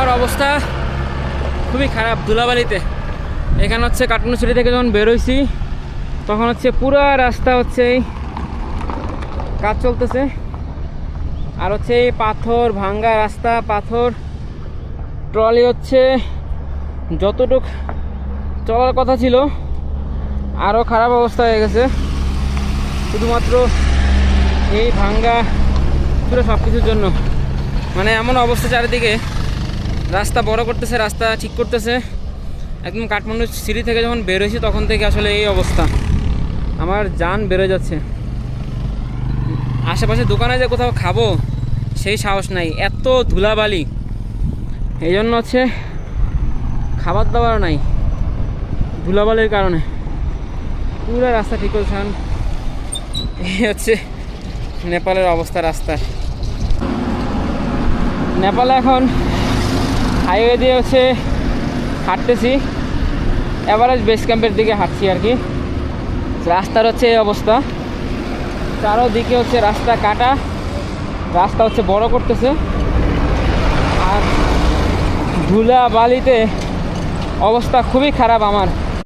যাওয়ার অবস্থা খুবই খারাপ ধুলাবালিতে। এখানে হচ্ছে কাটানো সিটি থেকে যখন বেরোইছি তখন হচ্ছে পুরা রাস্তা হচ্ছে এই কাজ চলতেছে, আর হচ্ছে এই পাথর ভাঙ্গা রাস্তা, পাথর ট্রলি হচ্ছে যতটুক চলার কথা ছিল আরও খারাপ অবস্থা হয়ে গেছে, শুধুমাত্র এই ভাঙ্গা পুরো সব কিছুর জন্য। মানে এমন অবস্থা, চারিদিকে রাস্তা বড় করতেছে, রাস্তা ঠিক করতেছে। একদম কাঠমান্ডু সিটি থেকে যখন বেরোইছি তখন থেকে আসলে এই অবস্থা, আমার জান বেরোয় যাচ্ছে। আশেপাশে দোকানে যে কোথাও খাবো সেই সাহস নাই, এত ধুলাবালি। এই জন্য হচ্ছে খাবার দাবার নাই ধুলাবালির কারণে। পুরো রাস্তা ঠিক করছেন। এই হচ্ছে নেপালের অবস্থা রাস্তার। নেপালে এখন হাইওয়ে দিয়ে হচ্ছে হাঁটতেছি, এভারেজ বেস ক্যাম্পের দিকে হাঁটছি আর কি। রাস্তার হচ্ছে এই অবস্থা, চারোদিকে হচ্ছে রাস্তা কাটা, রাস্তা হচ্ছে বড় করতেছে, আর ধুলা বালিতে অবস্থা খুবই খারাপ আমার।